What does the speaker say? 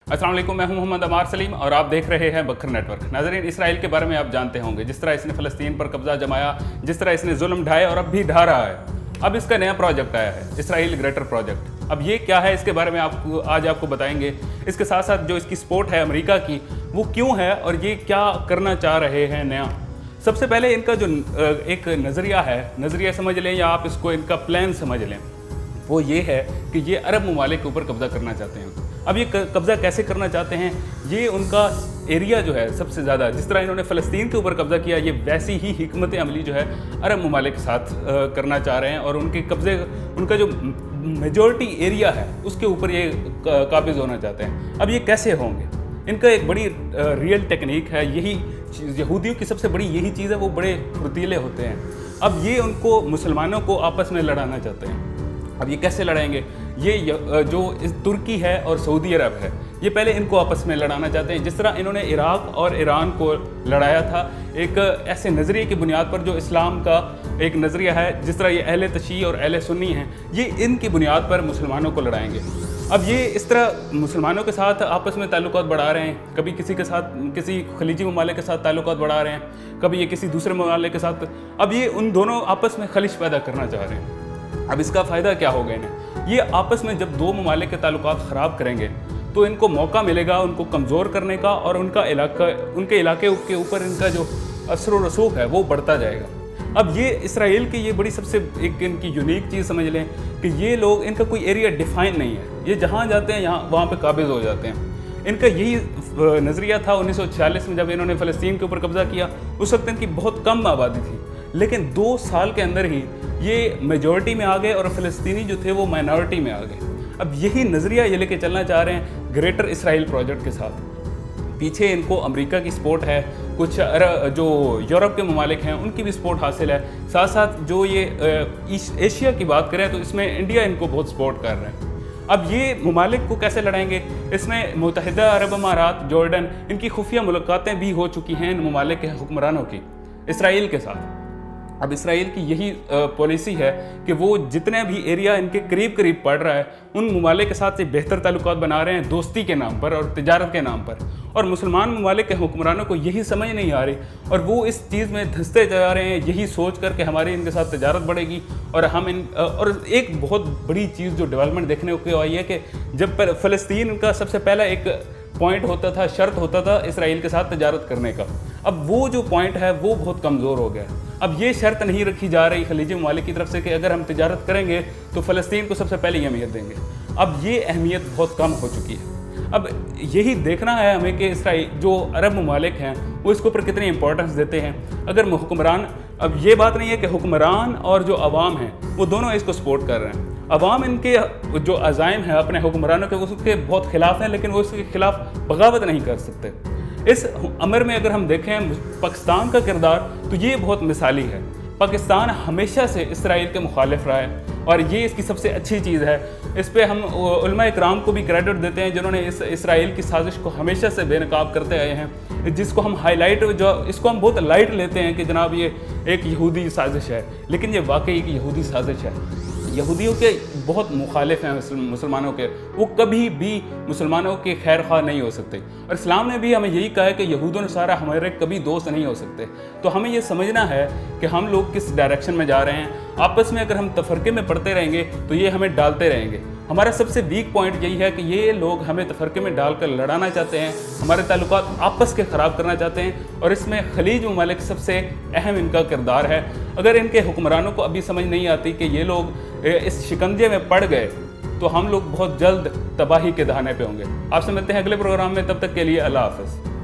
अस्सलाम वालेकुम, मैं हूं मोहम्मद अमार सलीम और आप देख रहे हैं बखर नेटवर्क। नाज़रीन, इसराइल के बारे में आप जानते होंगे, जिस तरह इसने फ़लस्तीन पर कब्जा जमाया, जिस तरह इसने जुल्म ढाए और अब भी ढा रहा है। अब इसका नया प्रोजेक्ट आया है, इसराइल ग्रेटर प्रोजेक्ट। अब ये क्या है, इसके बारे में आज आपको बताएंगे। इसके साथ साथ जो इसकी सपोर्ट है अमेरिका की, वो क्यों है और ये क्या करना चाह रहे हैं नया। सबसे पहले इनका जो एक नज़रिया समझ लें या आप इसको इनका प्लान समझ लें, वो ये है कि ये अरब ममालिक के ऊपर कब्ज़ा करना चाहते हैं। अब ये कब्ज़ा कैसे करना चाहते हैं, ये उनका एरिया जो है सबसे ज़्यादा, जिस तरह इन्होंने फ़लस्तीन के ऊपर कब्ज़ा किया, ये वैसी ही हिकमत अमली जो है अरब ममालिक के साथ करना चाह रहे हैं और उनके कब्ज़े, उनका जो मेजॉरिटी एरिया है उसके ऊपर ये काबिज़ होना चाहते हैं। अब ये कैसे होंगे, इनका एक बड़ी रियल टेक्निक है। यही यहूदियों की सबसे बड़ी यही चीज़ है, वो बड़े फुर्तीले होते हैं। अब ये उनको मुसलमानों को आपस में लड़ाना चाहते हैं। अब ये कैसे लड़ाएंगे, ये जो तुर्की है और सऊदी अरब है, ये पहले इनको आपस में लड़ाना चाहते हैं। जिस तरह इन्होंने इराक़ और ईरान को लड़ाया था, एक ऐसे नज़रिए की बुनियाद पर जो इस्लाम का एक नज़रिया है, जिस तरह ये अहले तशी और अहले सुन्नी हैं, ये इनकी बुनियाद पर मुसलमानों को लड़ाएंगे। अब ये इस तरह मुसलमानों के साथ आपस में ताल्लुकात बढ़ा रहे हैं, कभी किसी के साथ, किसी खलीजी ममालिक के साथ ताल्लुकात बढ़ा रहे हैं, कभी ये किसी दूसरे ममालिक के साथ। अब ये उन दोनों आपस में खलिश पैदा करना चाह रहे हैं। अब इसका फ़ायदा क्या होगा इन्हें, ये आपस में जब दो ममालिक के ताल्लुकात ख़राब करेंगे तो इनको मौका मिलेगा उनको कमज़ोर करने का, और उनके इलाके के ऊपर इनका जो असर व रसूख है वो बढ़ता जाएगा। अब ये इसराइल की ये बड़ी सबसे एक इनकी यूनिक चीज़ समझ लें कि ये लोग, इनका कोई एरिया डिफ़ाइन नहीं है, ये जहाँ जाते हैं वहाँ पे काबिज़ हो जाते हैं। इनका यही नज़रिया था 1946 में जब इन्होंने फ़लस्तीन के ऊपर कब्ज़ा किया। उस वक्त इनकी बहुत कम आबादी थी, लेकिन 2 साल के अंदर ही ये मेजॉरिटी में आ गए और फ़लस्तीनी जो थे वो माइनॉरिटी में आ गए। अब यही नज़रिया ये लेके चलना चाह रहे हैं ग्रेटर इसराइल प्रोजेक्ट के साथ। पीछे इनको अमेरिका की सपोर्ट है, कुछ जो यूरोप के ममालिक हैं उनकी भी सपोर्ट हासिल है। साथ साथ जो ये एशिया की बात करें तो इसमें इंडिया इनको बहुत सपोर्ट कर रहे हैं। अब ये ममालिक को कैसे लड़ाएंगे, इसमें मुत्तहिदा अरब अमारात, जॉर्डन, इनकी खुफिया मुलाकातें भी हो चुकी हैं इन ममालिक के हुक्मरानों की इसराइल के साथ। अब इसराइल की यही पॉलिसी है कि वो जितने भी एरिया इनके करीब करीब पड़ रहा है उन ममालिक के साथ बेहतर ताल्लुकात बना रहे हैं, दोस्ती के नाम पर और तिजारत के नाम पर। और मुसलमान ममालिक के हुक्मरानों को यही समझ नहीं आ रही और वो इस चीज़ में धंसते जा रहे हैं, यही सोच कर कि हमारी इनके साथ तिजारत बढ़ेगी और और एक बहुत बड़ी चीज़ जो डेवलपमेंट देखने को आई है कि जब फ़लस्तीन का सबसे पहला एक पॉइंट होता था, शर्त होता था इसराइल के साथ तिजारत करने का, अब वो जो पॉइंट है वो बहुत कमज़ोर हो गया है। अब ये शर्त नहीं रखी जा रही खलीजी ममालिक की तरफ से कि अगर हम तिजारत करेंगे तो फ़लस्तीन को सबसे पहले अहमियत देंगे। अब ये अहमियत बहुत कम हो चुकी है। अब यही देखना है हमें कि इसराइल जो अरब ममालिक हैं वो इसके ऊपर कितनी इंपॉर्टेंस देते हैं। अगर हुक्मरान, अब ये बात नहीं है कि हुक्मरान और जो अवाम हैं वो दोनों इसको सपोर्ट कर रहे हैं। अवाम इनके जो अज़ाइम हैं अपने हुक्मरानों के, उसके बहुत ख़िलाफ़ हैं, लेकिन वो इसके ख़िलाफ़ बगावत नहीं कर सकते। इस अमर में अगर हम देखें पाकिस्तान का किरदार, तो ये बहुत मिसाली है। पाकिस्तान हमेशा से इसराइल के मुखालिफ रहा है और ये इसकी सबसे अच्छी चीज़ है। इस पे हम उलमा इकराम को भी क्रेडिट देते हैं जिन्होंने इस इसराइल की साजिश को हमेशा से बेनकाब करते आए हैं, जिसको हम हाईलाइट, जो इसको हम बहुत लाइट लेते हैं कि जनाब ये एक यहूदी साजिश है, लेकिन ये वाकई एक यहूदी साजिश है। यहूदियों के बहुत मुखालिफ हैं मुसलमानों के, वो कभी भी मुसलमानों के खैर ख्वाह नहीं हो सकते। और इस्लाम ने भी हमें यही कहा है कि यहूदों सारा हमारे कभी दोस्त नहीं हो सकते। तो हमें ये समझना है कि हम लोग किस डायरेक्शन में जा रहे हैं। आपस में अगर हम तफरके में पड़ते रहेंगे तो ये हमें डालते रहेंगे। हमारा सबसे वीक पॉइंट यही है कि ये लोग हमें तफरके में डालकर लड़ाना चाहते हैं, हमारे ताल्लुकात आपस के ख़राब करना चाहते हैं, और इसमें खलीज ममालिक सबसे अहम इनका किरदार है। अगर इनके हुक्मरानों को अभी समझ नहीं आती कि ये लोग इस शिकंजे में पड़ गए तो हम लोग बहुत जल्द तबाही के दहाने पे होंगे। आपसे मिलते हैं अगले प्रोग्राम में, तब तक के लिए अल्लाह हाफ़िज़।